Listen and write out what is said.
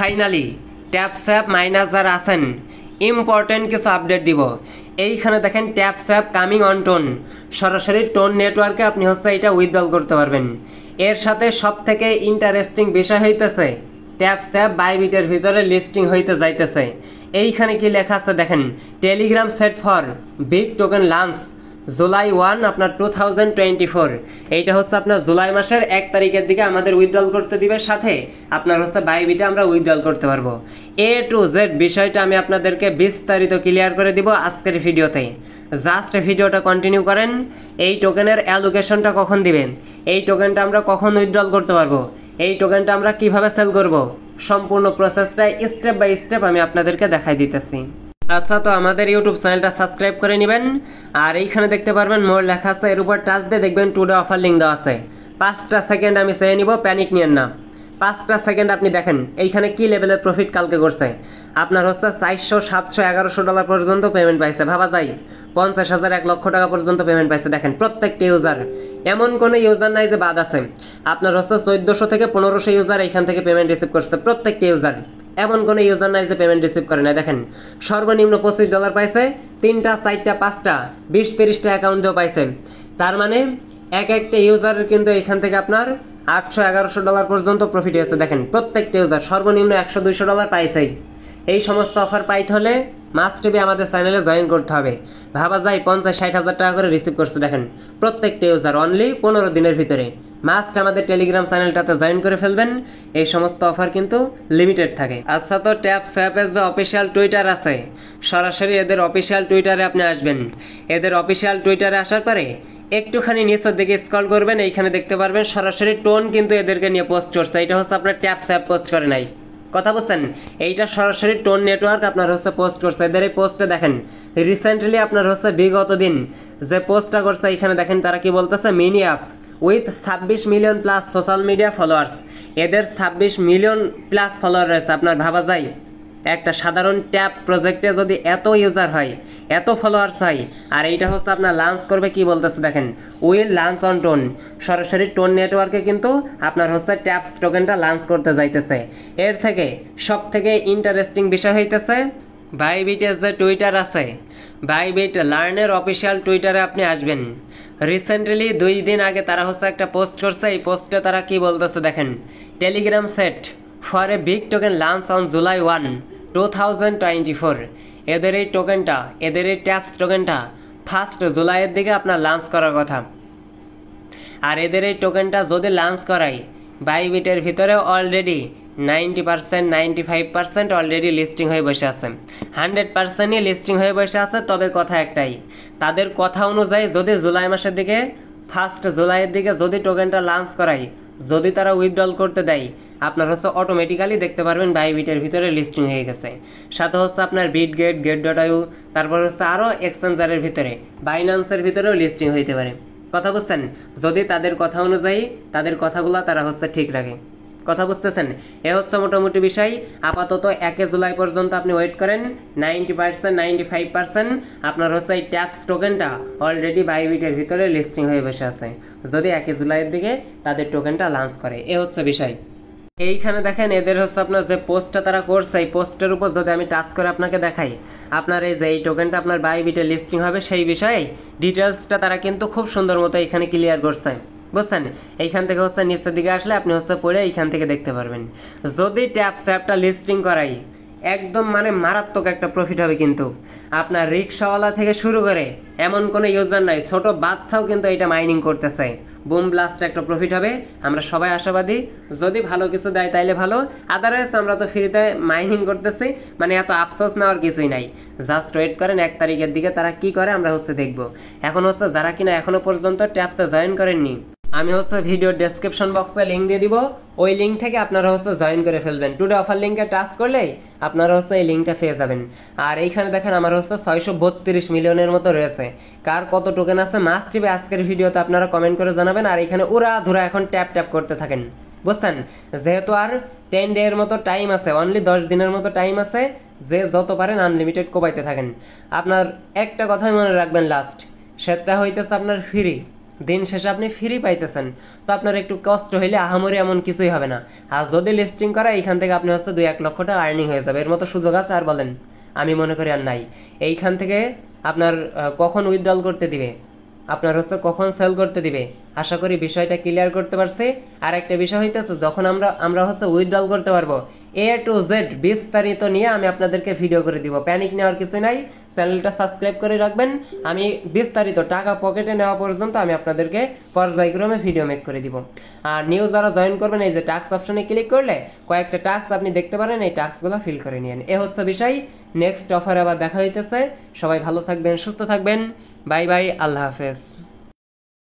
Finally ট্যাপস্যাপ minus যারা আছেন important কিছু আপডেট দিব। এইখানে দেখেন ট্যাপস্যাপ কামিং অন টোন, সরাসরি টোন নেটওয়ার্কে আপনি এটা উইথড্রল করতে পারবেন। এর সাথে সব থেকে ইন্টারেস্টিং বিষয় হইতেছে ট্যাপস্যাপ বাইবিটের ভিতরে লিস্টিং হইতে যাইতেছে। এইখানে কি লেখা আছে দেখেন, Telegram set for big token launch July 1 আপনার 2024। এইটা আপনার জুলাই মাসের 1 তারিখের দিকে আমাদের উইথড্রল করতে দিবে, সাথে আপনার বাইবিটে আমরা উইথড্রল করতে পারবো। A to Z বিষয়টা আমি আপনাদেরকে বিস্তারিত ক্লিয়ার করে দিব আজকের ভিডিওতে। জাস্ট ভিডিওটা কন্টিনিউ করেন। এই টোকেনের অ্যালোকেশনটা কখন দিবেন, এই টোকেনটা আমরা কখন উইথড্রল করতে পারবো, এই টোকেনটা আমরা কিভাবে সেল করব, সম্পূর্ণ প্রসেসটা স্টেপ বাই স্টেপ আমি আপনাদেরকে দেখাই দিতেছি। আচ্ছা, তো আমাদের ইউটিউব চ্যানেলটা সাবস্ক্রাইব করে নেবেন। আর এইখানে দেখতে পারবেন মোর লেখা আছে, এর উপর টাচ দিয়ে দেখবেন টুডে অফার লিঙ্ক দেওয়া আছে। 5টা সেকেন্ড আমি চেয়ে নিব, প্যানিক নিয়েন না। 5টা সেকেন্ড আপনি দেখেন এইখানে কি লেভেলের প্রফিট কালকে করছে। আপনার 400, 700, 1100 ডলার পর্যন্ত পেমেন্ট পাইছে। ভাবা যায় 50,000, 1 লক্ষ টাকা পর্যন্ত পেমেন্ট পাইছে। দেখেন প্রত্যেকটা ইউজার, এমন কোনো ইউজার নাই যে বাদ আছে। আপনার 1400 থেকে 1500 ইউজার এখান থেকে পেমেন্ট রিসিভ করছে। প্রত্যেকটা ইউজার, এমন কোনো ইউজার নাই যে পেমেন্ট রিসিভ করে না। দেখেন সর্বনিম্ন $25 পাইছে, 3টা 4টা 5টা 20-30টা অ্যাকাউন্ট দিয়েও পাইছে। তার মানে এক একটা ইউজারের কিন্তু এখান থেকে আপনার 800-1100 ডলার পর্যন্ত প্রফিট হয়েছে। দেখেন প্রত্যেকটা ইউজার সর্বনিম্ন 100-200 ডলার পাইছেই। এই সমস্ত অফার পাইতে হলে মাস্ট বি আমাদের চ্যানেলে জয়েন করতে হবে। ভাবা যায় 50-60 হাজার টাকা করে রিসিভ করছে। দেখেন প্রত্যেকটা ইউজার অনলি 15 দিনের ভিতরে। মাস্ট আমাদের টেলিগ্রাম চ্যানেলটাতে জয়েন করে ফেলবেন। এই সমস্ত অফার কিন্তু লিমিটেড থাকে। আচ্ছা, তো ট্যাপস্যাপের যে অফিসিয়াল টুইটার আছে, সরাসরি এদের অফিসিয়াল টুইটারে আপনি আসবেন। এদের অফিসিয়াল টুইটারে আসার পরে একটুখানি নিচের দিকে স্ক্রল করবেন, এইখানে দেখতে পারবেন সরাসরি টোন কিন্তু এদেরকে নিয়ে পোস্ট করছে। এটা আপনার ট্যাপস্যাপ পোস্ট করে নাই, কথা বলছেন। এইটা সরাসরি টোন নেটওয়ার্ক আপনার পোস্ট করছে। এদের এই পোস্টে দেখেন রিসেন্টলি আপনার বিগত দিন যে পোস্টটা করছে, এখানে দেখেন তারা কি বলতেছে, mini app with 26 million plus social media followers. এদের 26 মিলিয়ন প্লাস ফলোয়ার রয়েছে। আপনার ভাবা যায় একটা সাধারণ ট্যাপ প্রজেক্টে যদি এত ইউজার হয়, এত ফলোয়ার্স হয়, আর এইটা আপনার লঞ্চ করবে, কি বলতেছে দেখেন, উইল লঞ্চ অন টোন। সরাসরি টোন নেটওয়ার্কে কিন্তু আপনার ট্যাপস টোকেনটা লঞ্চ করতে যাইতেছে। এর থেকে সব থেকে ইন্টারেস্টিং বিষয় হইতেছে বাইবিটের যে টুইটার আছে, বাইবিট লার্নের অফিসিয়াল টুইটারে আপনি আসবেন। রিসেন্টলি 2 দিন আগে তারা একটা পোস্ট করছে। এই পোস্টে তারা কি বলতেছে দেখেন, Telegram set for a big token launch on July 1, 2024। এদের এই টোকেনটা, এদের এই ট্যাপস টোকেনটা 1 জুলাইয়ের দিকে আপনার লঞ্চ করার কথা। আর এদের এই টোকেনটা যদি লঞ্চ করাই, বাইবিটের ভিতরে অলরেডি 90%, 95% অলরেডি লিস্টিং হয়ে বসে আছে। 100%ই লিস্টিং হয়ে বসে আছে। তবে কথা একটাই, তাদের কথা অনুযায়ী যদি জুলাই মাসের দিকে 1 জুলাইয়ের দিকে যদি টোকেনটা লঞ্চ করাই, যদি তারা উইথড্রল করতে দেয়, আপনার অটোমেটিক্যালি দেখতে পারবেন বাইবিটের ভিতরে লিস্টিং হয়ে গেছে। সাথে আপনার বিটগেট, গেট.ইউ, তারপর আরো এক্সচেঞ্জারের ভিতরে, বাইন্যান্সের ভিতরেও লিস্টিং হইতে পারে। কথা বুঝছেন? যদি তাদের কথা অনুযায়ী তাদের কথাগুলো তারা ঠিক রাখে। কথা বুঝতেছেন? এ মোটামুটি বিষয়। আপাতত 1 জুলাই পর্যন্ত আপনি ওয়েট করেন। 90%, 95% আপনার এই ট্যাপস টোকেনটা অলরেডি বাইবিটের ভিতরে লিস্টিং হয়ে বসে আছে। যদি 1 জুলাইয়ের দিকে তাদের টোকেনটা লঞ্চ করে, এ বিষয়। এইখানে দেখেন এদের আপনার যে পোস্টটা তারা করছে, এই পোস্টের উপর যদি আমি টাচ করে আপনাকে দেখাই, আপনার এই যে এই টোকেনটা আপনার বাইবিটে লিস্টিং হবে সেই বিষয়ে ডিটেলসটা তারা কিন্তু খুব সুন্দর মতো এখানে ক্লিয়ার করছে। বুঝছেন? এইখান থেকে নিচের দিকে আসলে আপনি পড়ে এইখান থেকে দেখতে পারবেন। যদি ট্যাপস্যাপটা লিস্টিং করাই, একদম মারাত্মক একটা প্রফিট হবে। কিন্তু আপনার রিক্সাওয়ালা থেকে শুরু করে এমন কোনো ইউজার নাই, ছোট বাচ্চাও কিন্তু এটা মাইনিং করতেছে। বুম ব্লাস্ট একটা প্রফিট হবে। আমরা সবাই আশাবাদী, যদি ভালো কিছু দেয় তাইলে ভালো, আদারওয়াইজ আমরা তো ফ্রিতে মাইনিং করতেছি। এত আফসোস নেওয়ার কিছুই নাই। জাস্ট ওয়েট করেন 1 তারিখের দিকে তারা কি করে, আমরা দেখবো। এখন যারা কিনা এখনো পর্যন্ত ট্যাপসে জয়েন করেননি, আমি ভিডিও ডেসক্রিপশন বক্সে লিঙ্ক দিয়ে দিব। ওই লিঙ্ক থেকে আপনারা জয়েন করে ফেলবেন। টুডে অফার লিঙ্কে টাচ করলেই আপনারা এই লিঙ্কটা পেয়ে যাবেন। আর এইখানে দেখেন আমার 632 মিলিয়নের মতো রয়েছে। কার কত টোকেন আছে মাস্ট বি আজকের ভিডিওতে আপনারা কমেন্ট করে জানাবেন। আর এখানে উড়া ধুরা এখন ট্যাপ ট্যাপ করতে থাকেন। বুঝছেন? যেহেতু আর 10 ডে এর মতো টাইম আছে, অনলি 10 দিনের মতো টাইম আছে, যে যত পারেন আনলিমিটেড কোবাইতে থাকেন। আপনার একটা কথাই মনে রাখবেন লাস্ট, সেটা হইতেছে আপনার ফ্রি। দিন শেষে আপনি ফ্রি পাইতেছেন। তো আপনার একটু কষ্ট হইলে আহামরি এমন কিছুই হবে না। আর যদি লিস্টিং করা এইখান থেকে আপনি হচ্ছে 2-1 লক্ষ টাকা আর্নিং হয়ে যাবে। এর মতো সুযোগ আছে আর বলেন? আমি মনে করি আর নাই। এইখান থেকে আপনার কখন উইথড্রল করতে দিবে, আপনার হচ্ছে কখন সেল করতে দিবে, আশা করি বিষয়টা ক্লিয়ার করতে পারছি। আর একটা বিষয় হইতেছে, যখন আমরা হচ্ছে উইথড্রল করতে পারবো A to Z বিস্তারিত নিয়ে আমি আপনাদেরকে ভিডিও করে দিব। প্যানিক নেওয়ার কিছু নাই, চ্যানেলটা সাবস্ক্রাইব করে রাখবেন। আমি বিস্তারিত টাকা পকেটে নেওয়া পর্যন্ত আমি আপনাদেরকে পর্যায়ক্রমে ভিডিও মেক করে দিব। আর নিউ যারা জয়েন করবেন, এই যে টাস্ক অপশনে ক্লিক করলে কয়েকটা টাস্ক আপনি দেখতে পারেন, এই টাস্কগুলো ফিল করে নিন। এ হচ্ছে বিষয়। নেক্সট অফারে আবার দেখা হইতেছে। সবাই ভালো থাকবেন, সুস্থ থাকবেন। বাই বাই, আল্লাহ হাফেজ।